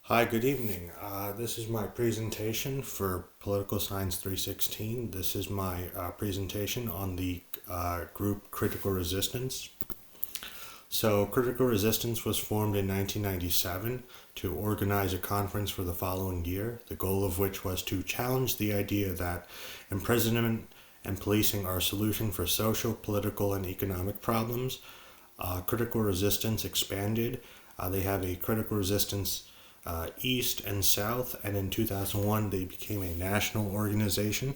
Hi, good evening. This is my presentation for Political Science 316. This is my presentation on the group Critical Resistance. So, Critical Resistance was formed in 1997 to organize a conference for the following year, the goal of which was to challenge the idea that imprisonment and policing are a solution for social, political, and economic problems. Critical Resistance expanded. They have a Critical Resistance East and South, and in 2001 they became a national organization.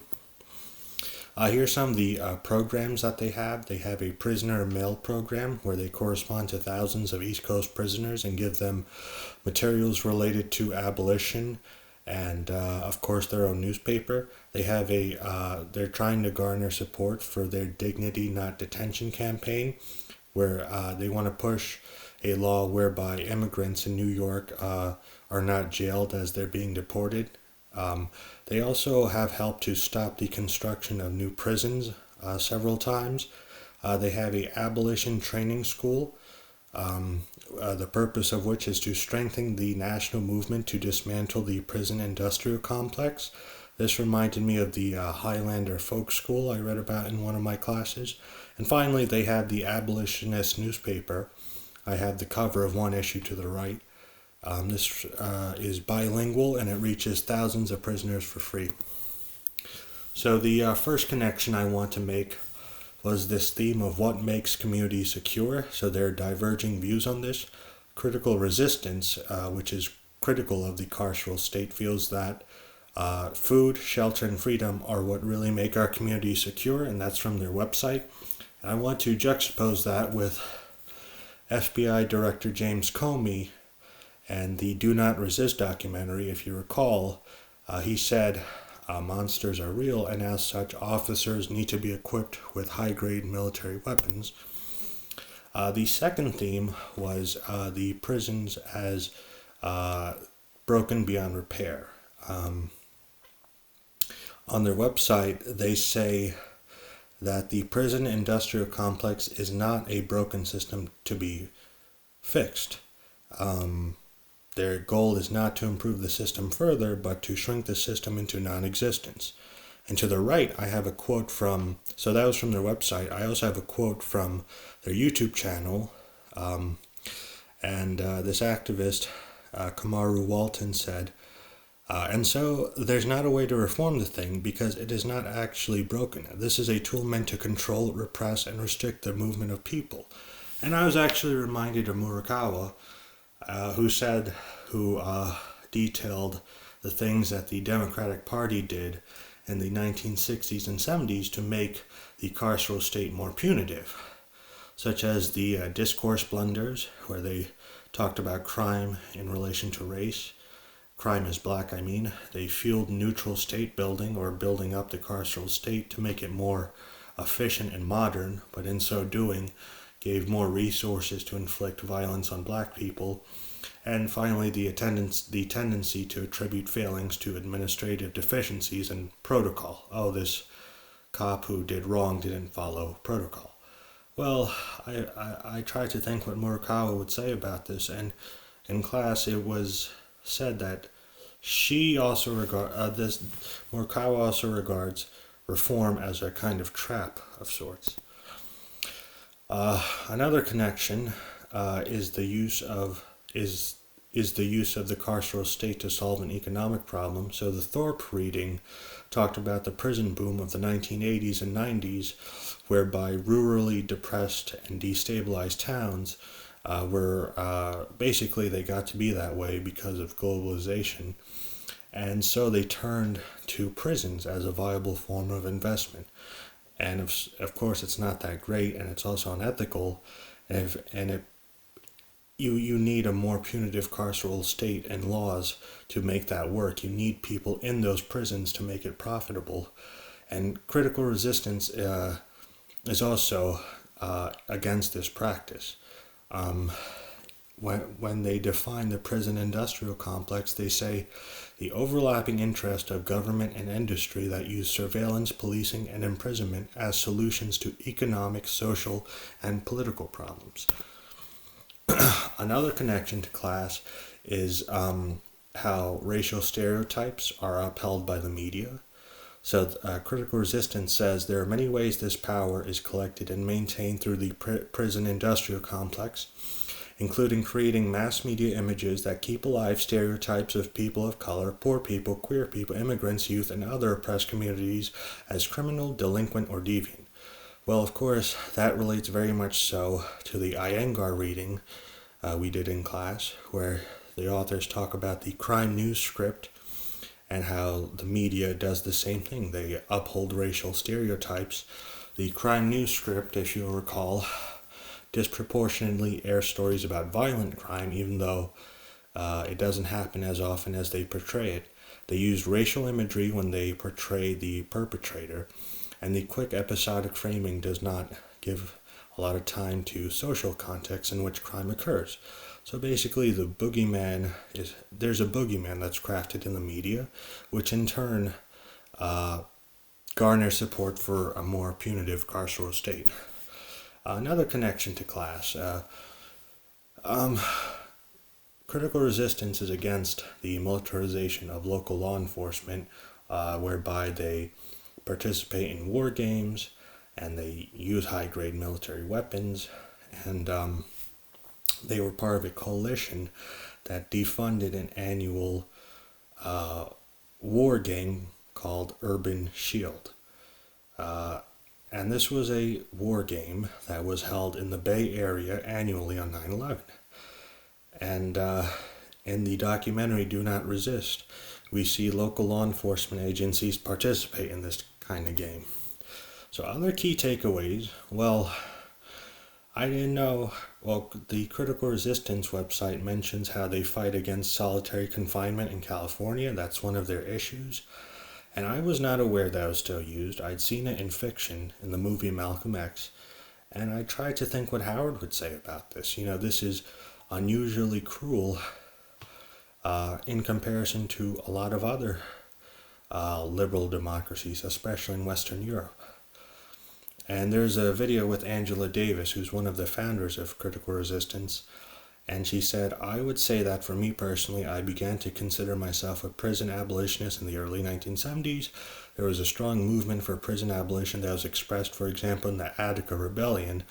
Here's some of the programs that they have. They have a prisoner mail program where they correspond to thousands of East Coast prisoners and give them materials related to abolition and, of course, their own newspaper. They're trying to garner support for their Dignity Not Detention campaign, where they want to push a law whereby immigrants in New York are not jailed as they're being deported. They also have helped to stop the construction of new prisons several times. They have a abolition training school, the purpose of which is to strengthen the national movement to dismantle the prison industrial complex. This reminded me of the Highlander folk school I read about in one of my classes. And finally, they have the abolitionist newspaper. I have the cover of one issue to the right. This is bilingual and it reaches thousands of prisoners for free. So, the first connection I want to make was this theme of what makes communities secure. So, there are diverging views on this. Critical resistance, which is critical of the carceral state, feels that food, shelter, and freedom are what really make our communities secure, and that's from their website. And I want to juxtapose that with FBI Director James Comey and the Do Not Resist documentary. If you recall, he said monsters are real, and as such, officers need to be equipped with high-grade military weapons. The second theme was the prisons as broken beyond repair. On their website, they say that the prison industrial complex is not a broken system to be fixed. Their goal is not to improve the system further, but to shrink the system into non-existence. And to the right, I have a quote so that was from their website. I also have a quote from their YouTube channel. This activist, Kamaru Walton, said, and so there's not a way to reform the thing because it is not actually broken. This is a tool meant to control, repress, and restrict the movement of people. And I was actually reminded of Murakawa, who detailed the things that the Democratic Party did in the 1960s and 70s to make the carceral state more punitive, such as the discourse blunders, where they talked about crime in relation to race. Crime is black, I mean. They fueled neutral state building, or building up the carceral state to make it more efficient and modern, but in so doing gave more resources to inflict violence on black people. And finally, the tendency to attribute failings to administrative deficiencies and protocol. Oh, this cop who did wrong didn't follow protocol. Well, I tried to think what Murakawa would say about this, and in class it was said that Murakawa also regards reform as a kind of trap of sorts. Another connection is the use of the carceral state to solve an economic problem. So the Thorpe reading talked about the prison boom of the 1980s and 90s, whereby rurally depressed and destabilized towns were basically, they got to be that way because of globalization. And so they turned to prisons as a viable form of investment. And of course, it's not that great, and it's also unethical. You need a more punitive carceral state and laws to make that work. You need people in those prisons to make it profitable. And critical resistance is also against this practice. When they define the prison industrial complex, they say the overlapping interest of government and industry that use surveillance, policing, and imprisonment as solutions to economic, social, and political problems. Another connection to class is how racial stereotypes are upheld by the media. So, critical resistance says there are many ways this power is collected and maintained through the prison industrial complex, including creating mass media images that keep alive stereotypes of people of color, poor people, queer people, immigrants, youth, and other oppressed communities as criminal, delinquent, or deviant. Well, of course, that relates very much so to the Iyengar reading we did in class, where the authors talk about the crime news script and how the media does the same thing. They uphold racial stereotypes. The crime news script, if you'll recall, disproportionately airs stories about violent crime, even though it doesn't happen as often as they portray it. They use racial imagery when they portray the perpetrator, and the quick episodic framing does not give a lot of time to social context in which crime occurs. So basically, there's a boogeyman that's crafted in the media, which in turn garners support for a more punitive carceral state. Another connection to class. Critical resistance is against the militarization of local law enforcement, whereby they participate in war games and they use high-grade military weapons, and they were part of a coalition that defunded an annual war game called Urban Shield. And this was a war game that was held in the Bay Area annually on 9/11. And in the documentary Do Not Resist, we see local law enforcement agencies participate in this kind of game. So other key takeaways, well, I didn't know, the Critical Resistance website mentions how they fight against solitary confinement in California. That's one of their issues. And I was not aware that was still used. I'd seen it in fiction in the movie Malcolm X. And I tried to think what Howard would say about this. This is unusually cruel in comparison to a lot of other liberal democracies, especially in Western Europe. And there's a video with Angela Davis, who's one of the founders of Critical Resistance, and she said, "I would say that for me personally, I began to consider myself a prison abolitionist in the early 1970s. There was a strong movement for prison abolition that was expressed, for example, in the Attica Rebellion.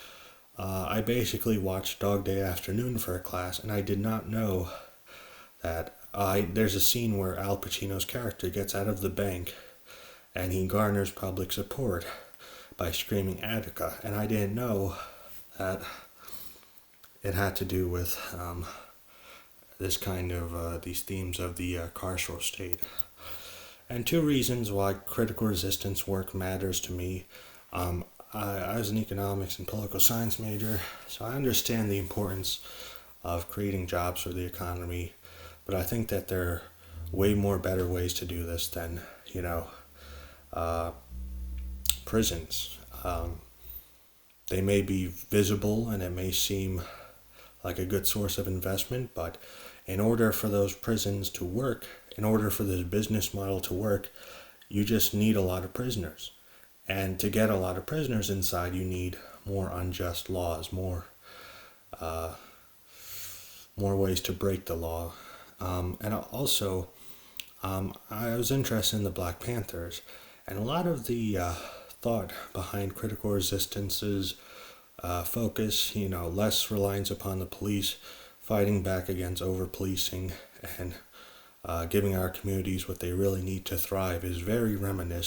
I basically watched Dog Day Afternoon for a class, and I did not know that there's a scene where Al Pacino's character gets out of the bank and he garners public support by screaming Attica, and I didn't know that it had to do with this kind of these themes of the carceral state. And two reasons why critical resistance work matters to me. I was an economics and political science major, so I understand the importance of creating jobs for the economy, but I think that there are way more better ways to do this than, prisons. They may be visible and it may seem like a good source of investment, but in order for those prisons to work, in order for this business model to work, you just need a lot of prisoners. And to get a lot of prisoners inside, you need more unjust laws, more ways to break the law. And also, I was interested in the Black Panthers, and a lot of the thought behind critical resistance's focus, less reliance upon the police, fighting back against over-policing, and giving our communities what they really need to thrive is very reminiscent